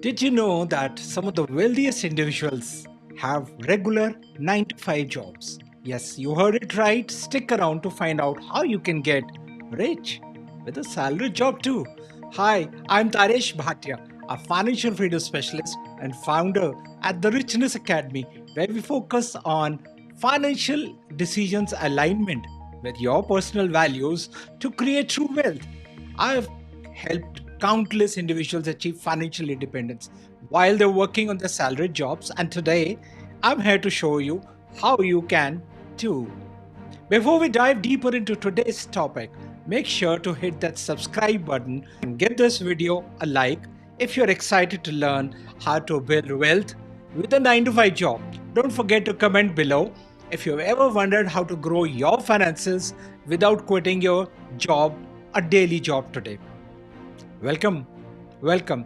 Did you know that some of the wealthiest individuals have regular 9 to 5 jobs? Yes, you heard it right. Stick around to find out how you can get rich with a salary job too. Hi, I'm Taresh Bhatia, a financial freedom specialist and founder at the Richness Academy, where we focus on financial decisions alignment with your personal values to create true wealth. I have helped countless individuals achieve financial independence while they're working on their salaried jobs, and today I'm here to show you how you can too. Before we dive deeper into today's topic, make sure to hit that subscribe button and give this video a like if you're excited to learn how to build wealth with a 9 to 5 job. Don't forget to comment below if you've ever wondered how to grow your finances without quitting your job, a daily job today. Welcome, welcome.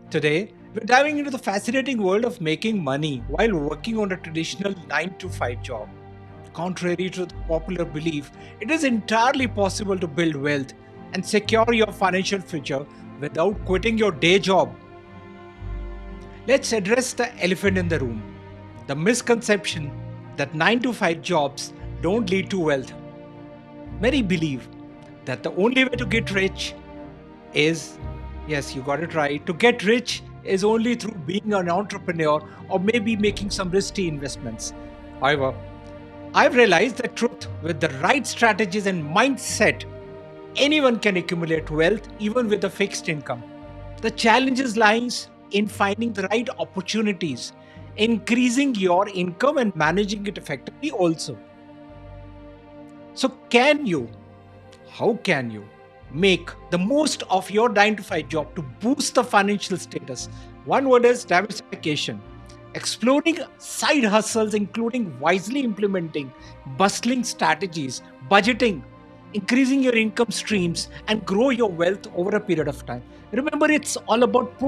Today, we're diving into the fascinating world of making money while working on a traditional 9 to 5 job. Contrary to the popular belief, it is entirely possible to build wealth and secure your financial future without quitting your day job. Let's address the elephant in the room, the misconception that 9 to 5 jobs don't lead to wealth. Many believe that the only way to get rich is, yes, you got it right, to get rich is only through being an entrepreneur or maybe making some risky investments. However, I've realized the truth: with the right strategies and mindset, anyone can accumulate wealth even with a fixed income. The challenge lies in finding the right opportunities, increasing your income and managing it effectively also. So how can you make the most of your 9 to 5 job to boost the financial status? One word is diversification. Exploring side hustles, including wisely implementing bustling strategies, budgeting, increasing your income streams, and grow your wealth over a period of time. Remember, it's all about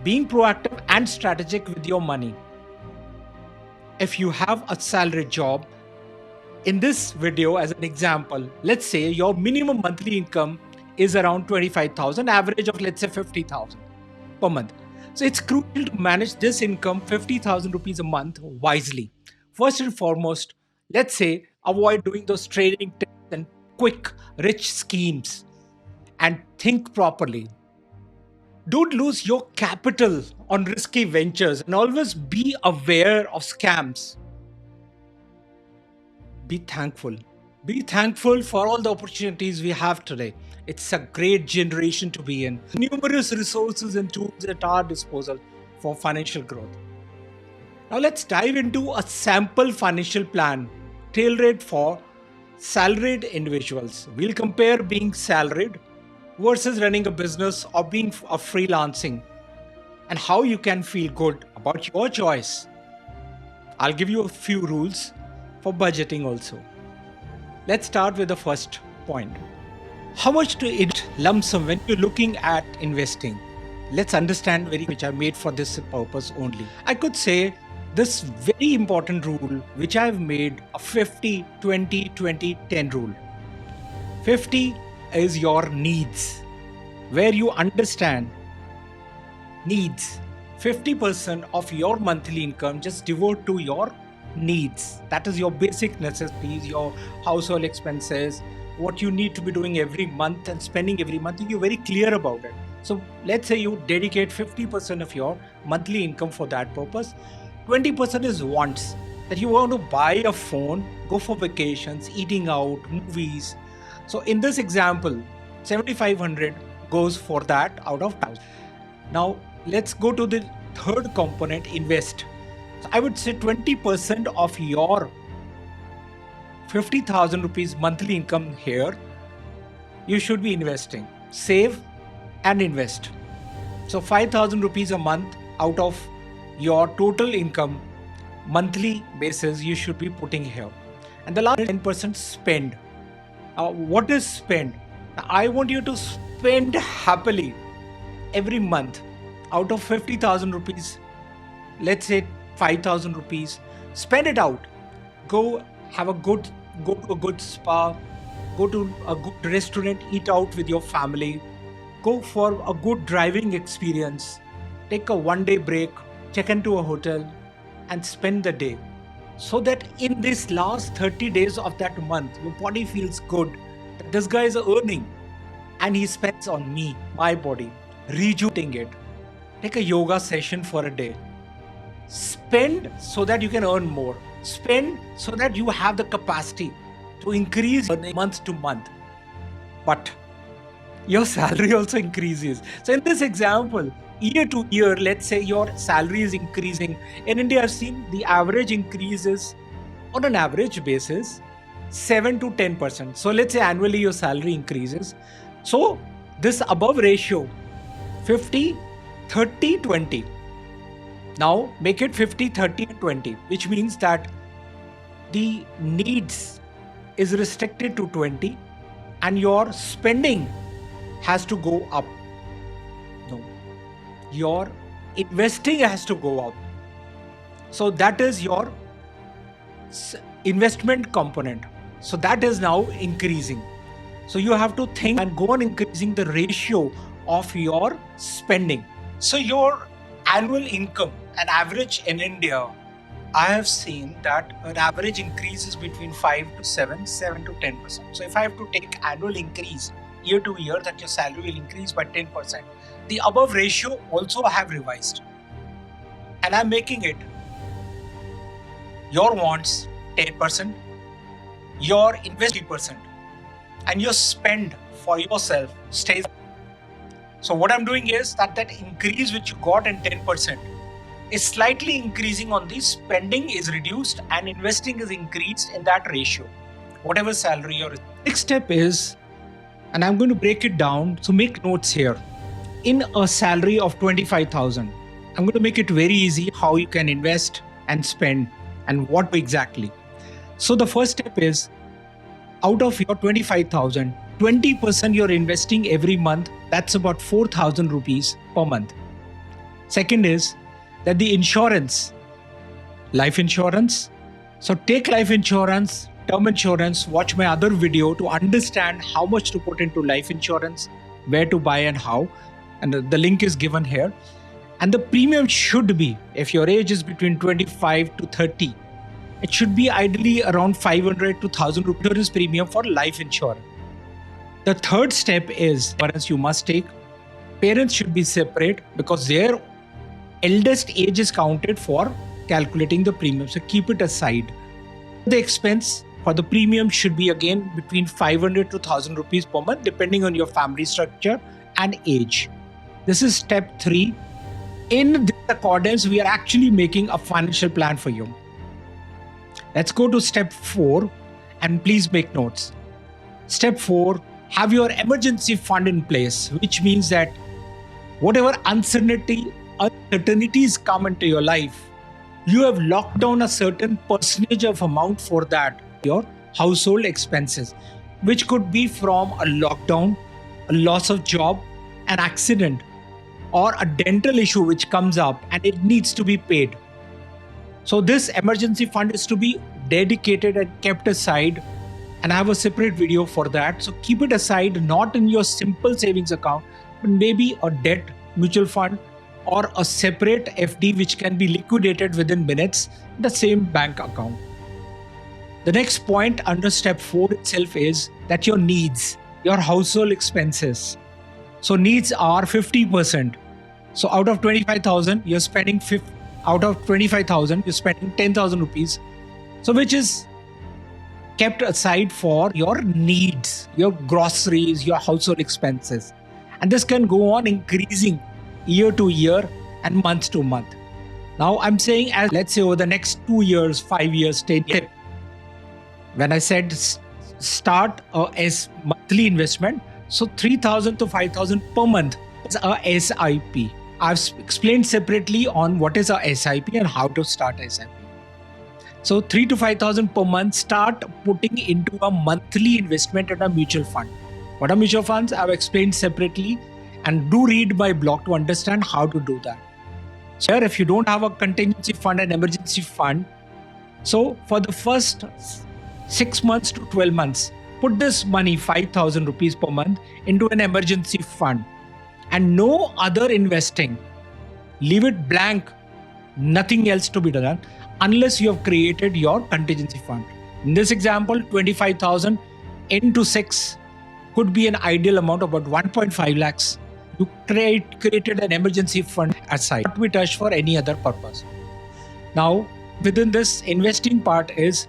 being proactive and strategic with your money. If you have a salary job, in this video, as an example, let's say your minimum monthly income is around 25,000, average of let's say 50,000 per month. So it's crucial to manage this income, 50,000 rupees a month, wisely. First and foremost, let's say avoid doing those trading tips and quick rich schemes and think properly. Don't lose your capital on risky ventures and always be aware of scams. Be thankful. Be thankful for all the opportunities we have today. It's a great generation to be in. Numerous resources and tools at our disposal for financial growth. Now let's dive into a sample financial plan tailored for salaried individuals. We'll compare being salaried versus running a business or being a freelancing, and how you can feel good about your choice. I'll give you a few rules for budgeting also. Let's start with the first point. How much to invest lump sum when you're looking at investing? Let's understand which are made for this purpose only. I could say this very important rule which I've made a 50 20 20 10 rule. 50 is your needs, where you understand needs. 50% of your monthly income just devote to your needs. That is your basic necessities, your household expenses, what you need to be doing every month and spending every month. You're very clear about it. So let's say you dedicate 50% of your monthly income for that purpose. 20% is wants, that you want to buy a phone, go for vacations, eating out, movies. So in this example, 7,500 goes for that out of 1,000. Now let's go to the third component, invest. So I would say 20% of your 50,000 rupees monthly income here, you should be investing. Save and invest. So 5,000 rupees a month out of your total income monthly basis you should be putting here. And the last 10% spend. What is spend? I want you to spend happily every month. Out of 50,000 rupees, let's say 5,000 rupees, spend it out. Go to a good spa, go to a good restaurant, eat out with your family, go for a good driving experience, take a 1 day break, check into a hotel, and spend the day. So that in this last 30 days of that month, your body feels good that this guy is earning and he spends on me, my body, rejuvenating it. Take a yoga session for a day. Spend so that you can earn more. Spend so that you have the capacity to increase earning month to month. But your salary also increases. So in this example, year to year, let's say your salary is increasing. In India, I've seen the average increases on an average basis 7 to 10%. So let's say annually your salary increases. So this above ratio 50, 30, 20. Now make it 50, 30, and 20, which means that the needs is restricted to 20 and your spending has to go up. No, your investing has to go up. So that is your investment component. So that is now increasing. So you have to think and go on increasing the ratio of your spending. So your annual income, an average in India, I have seen that an average increase is between 5 to 7, 7 to 10%. So if I have to take annual increase year to year, that your salary will increase by 10%. The above ratio also I have revised. And I'm making it your wants 10%, your invest 3%, and your spend for yourself stays. So what I'm doing is that increase which you got in 10% is slightly increasing on the spending is reduced and investing is increased in that ratio, whatever salary you're. Next step is, and I'm going to break it down. So make notes here. In a salary of 25,000, I'm going to make it very easy how you can invest and spend and what exactly. So the first step is, out of your 25,000, 20% you're investing every month. That's about 4,000 rupees per month. Second is that the insurance, life insurance. So take life insurance, term insurance, watch my other video to understand how much to put into life insurance, where to buy and how. And the link is given here. And the premium should be, if your age is between 25 to 30, it should be ideally around 500 to 1000 rupees premium for life insurance. The third step is, parents you must take. Parents should be separate because their eldest age is counted for calculating the premium. So keep it aside. The expense for the premium should be again between 500 to 1000 rupees per month, depending on your family structure and age. This is step 3. In this accordance, we are actually making a financial plan for you. Let's go to step 4 and please make notes. Step 4, have your emergency fund in place, which means that whatever uncertainties come into your life, you have locked down a certain percentage of amount for that, your household expenses, which could be from a lockdown, a loss of job, an accident, or a dental issue which comes up and it needs to be paid. So this emergency fund is to be dedicated and kept aside, and I have a separate video for that. So keep it aside, not in your simple savings account, but maybe a debt mutual fund or a separate FD which can be liquidated within minutes in the same bank account. The next point under step 4 itself is that your needs, your household expenses. So needs are 50%. So out of 25,000, you're spending 10,000 rupees. So which is kept aside for your needs, your groceries, your household expenses. And this can go on increasing year to year and month to month. Now I'm saying, as let's say over the next 2 years, 5 years, 10 years, when I said start as monthly investment, so 3,000 to 5,000 per month is a SIP. I've explained separately on what is a SIP and how to start SIP. So 3 to 5,000 per month, start putting into a monthly investment in a mutual fund. What are mutual funds? I've explained separately, and do read my blog to understand how to do that. So here, if you don't have a contingency fund and emergency fund, so for the first 6 months to 12 months, put this money, 5,000 rupees per month, into an emergency fund and no other investing. Leave it blank, nothing else to be done unless you have created your contingency fund. In this example, 25,000 into 6 could be an ideal amount of about 1.5 lakhs. You created an emergency fund aside, not be touched for any other purpose. Now, within this investing part is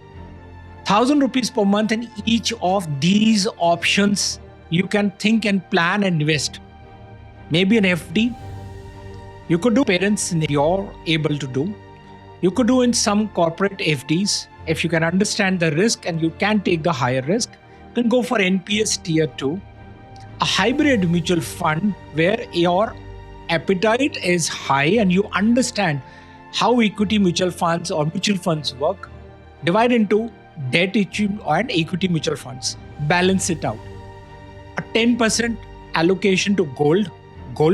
1,000 rupees per month in each of these options. You can think and plan and invest. Maybe an FD. You could do parents you're able to do. You could do in some corporate FDs. If you can understand the risk and you can take the higher risk, you can go for NPS tier 2. A hybrid mutual fund where your appetite is high and you understand how equity mutual funds or mutual funds work. Divide into debt issue and equity mutual funds. Balance it out. A 10% allocation to gold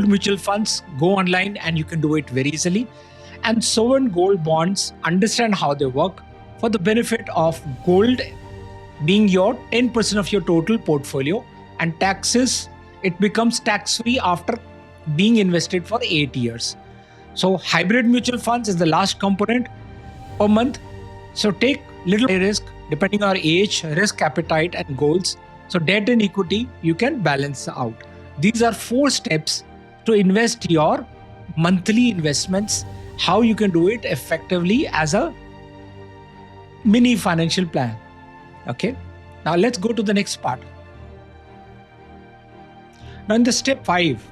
mutual funds. Go online and you can do it very easily. And sovereign gold bonds, understand how they work for the benefit of gold being your 10% of your total portfolio, and taxes, it becomes tax-free after being invested for 8 years. So hybrid mutual funds is the last component per month. So take little risk depending on age, risk appetite and goals. So debt and equity, you can balance out. These are 4 steps to invest your monthly investments, how you can do it effectively as a mini financial plan. Okay. Now let's go to the next part. Now in the step 5,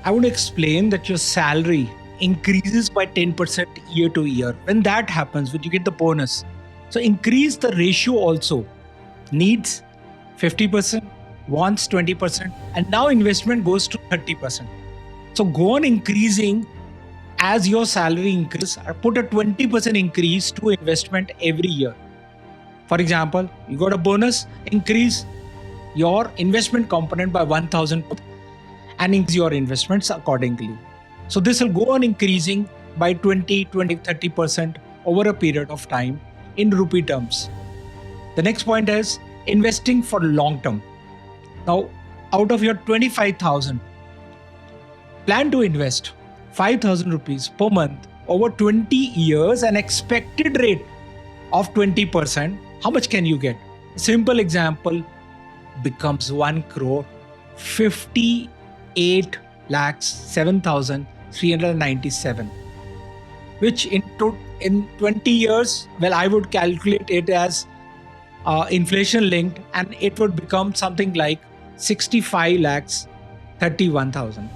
I want to explain that your salary increases by 10% year to year. When that happens, when you get the bonus, so increase the ratio also. Needs 50%, wants 20%, and now investment goes to 30%. So go on increasing as your salary increases. Put a 20% increase to investment every year. For example, you got a bonus, increase your investment component by 1,000 and increase your investments accordingly. So this will go on increasing by 20, 30% over a period of time in rupee terms. The next point is investing for long term. Now, out of your 25,000, plan to invest 5,000 rupees per month over 20 years, an expected rate of 20%. How much can you get? Simple example becomes 1 crore 58 lakhs 7,397, which in 20 years, well, I would calculate it as inflation linked, and it would become something like 65 lakhs 31,000.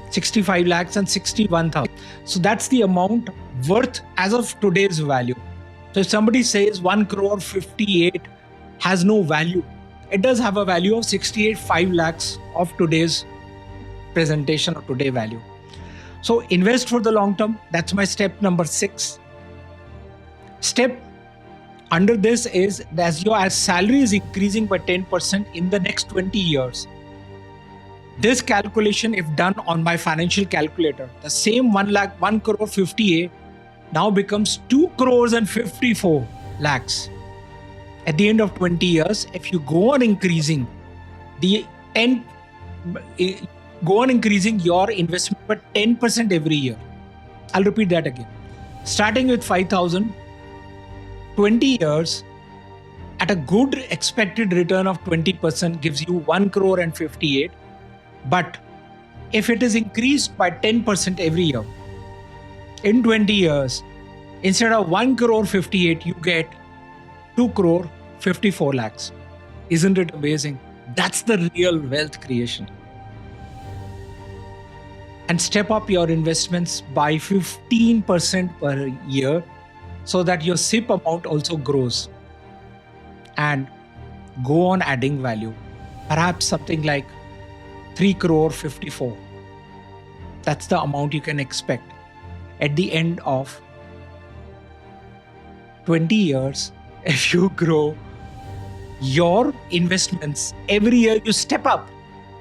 65 lakhs and 61,000. So that's the amount worth as of today's value. So if somebody says 1 crore 58 has no value, it does have a value of 68.5 lakhs of today's presentation or today value. So invest for the long term. That's my step number 6. Step under this is as your salary is increasing by 10% in the next 20 years. This calculation, if done on my financial calculator, the same 1 crore 58 now becomes 2 crores and 54 lakhs. At the end of 20 years, if you go on increasing your investment by 10% every year. I'll repeat that again. Starting with 5,000, 20 years at a good expected return of 20% gives you 1 crore and 58. But if it is increased by 10% every year, in 20 years, instead of 1 crore 58, you get 2 crore 54 lakhs. Isn't it amazing? That's the real wealth creation. And step up your investments by 15% per year so that your SIP amount also grows. And go on adding value. Perhaps something like 3 crore 54. That's the amount you can expect at the end of 20 years. If you grow your investments every year, you step up,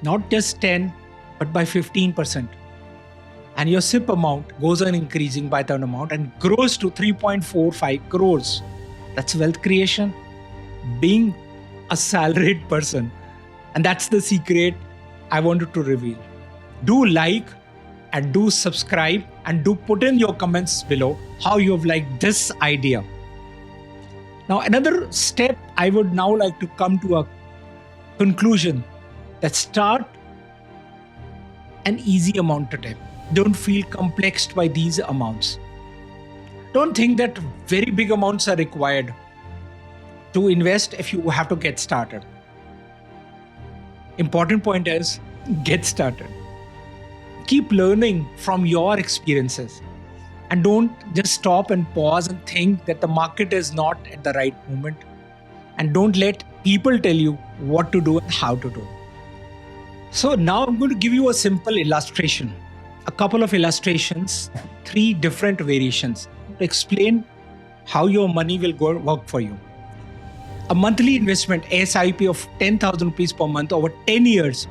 not just 10, but by 15%. And your SIP amount goes on increasing by that amount and grows to 3.45 crores. That's wealth creation, being a salaried person. And that's the secret I wanted to reveal. Do like and do subscribe and do put in your comments below how you have liked this idea. Now, another step, I would now like to come to a conclusion that start an easy amount today. Don't feel complexed by these amounts. Don't think that very big amounts are required to invest if you have to get started. Important point is get started. Keep learning from your experiences and don't just stop and pause and think that the market is not at the right moment. And don't let people tell you what to do and how to do. So now I'm going to give you a simple illustration, a couple of illustrations, 3 different variations to explain how your money will go work for you. A monthly investment SIP of 10,000 rupees per month over 10 years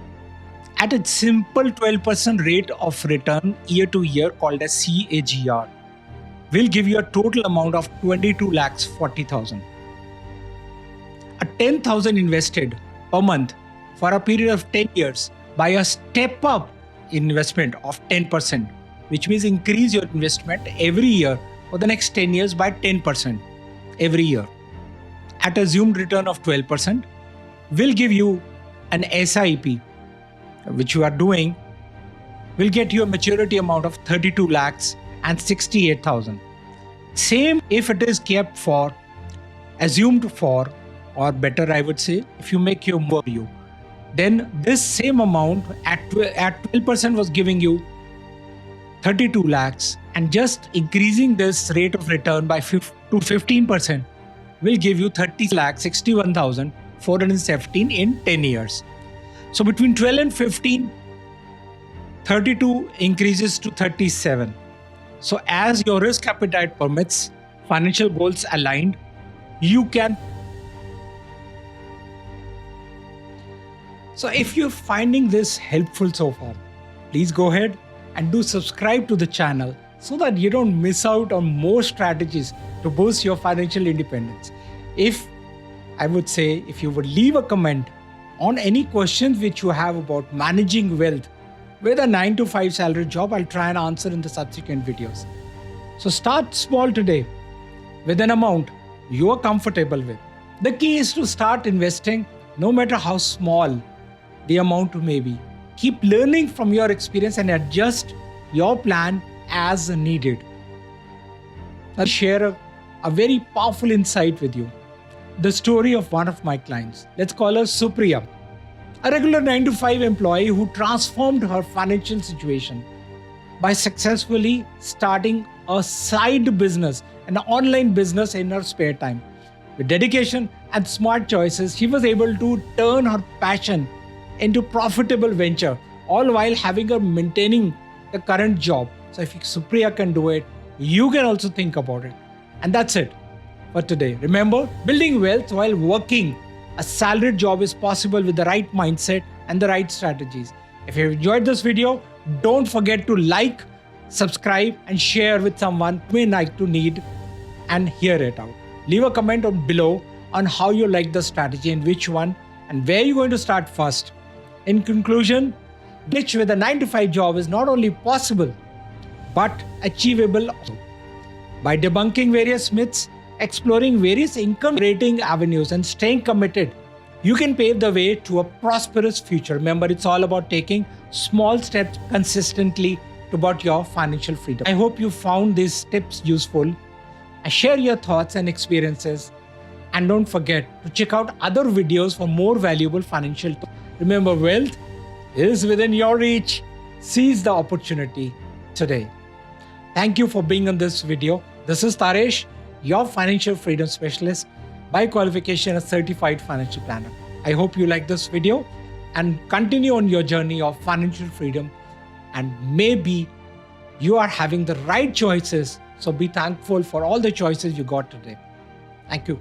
at a simple 12% rate of return year to year called as CAGR will give you a total amount of 22,40,000. A 10,000 invested per month for a period of 10 years by a step up investment of 10%, which means increase your investment every year for the next 10 years by 10% every year at assumed return of 12% will give you an SIP, which you are doing, will get you a maturity amount of 32 lakhs and 68,000. Same if it is kept for, assumed for, or better I would say, if you make your move you, then this same amount at 12% was giving you 32 lakhs, and just increasing this rate of return by to 15% will give you 30 lakhs 61,417 in 10 years. So between 12 and 15, 32 increases to 37. So as your risk appetite permits, financial goals aligned, you can. So if you're finding this helpful so far, please go ahead and do subscribe to the channel so that you don't miss out on more strategies to boost your financial independence. If I would say, if you would leave a comment on any questions which you have about managing wealth with a 9-to-5 salary job, I'll try and answer in the subsequent videos. So start small today with an amount you are comfortable with. The key is to start investing no matter how small the amount may be. Keep learning from your experience and adjust your plan as needed. I'll share a very powerful insight with you. The story of one of my clients. Let's call her Supriya, a regular 9-to-5 employee who transformed her financial situation by successfully starting a side business, an online business in her spare time. With dedication and smart choices, she was able to turn her passion into profitable venture, all while having her maintaining the current job. So if Supriya can do it, you can also think about it. And that's it for today. Remember, building wealth while working a salaried job is possible with the right mindset and the right strategies. If you enjoyed this video, don't forget to like, subscribe, and share with someone who may like to need and hear it out. Leave a comment below on how you like the strategy and which one and where you're going to start first. In conclusion, glitch with a 9-to-5 job is not only possible, but achievable also. By debunking various myths, exploring various income-generating avenues, and staying committed, you can pave the way to a prosperous future. Remember, it's all about taking small steps consistently toward your financial freedom. I hope you found these tips useful. Share your thoughts and experiences. And don't forget to check out other videos for more valuable financial tips. Remember, wealth is within your reach. Seize the opportunity today. Thank you for being on this video. This is Taresh, your financial freedom specialist, by qualification a certified financial planner. I hope you like this video and continue on your journey of financial freedom, and maybe you are having the right choices. So be thankful for all the choices you got today. Thank you.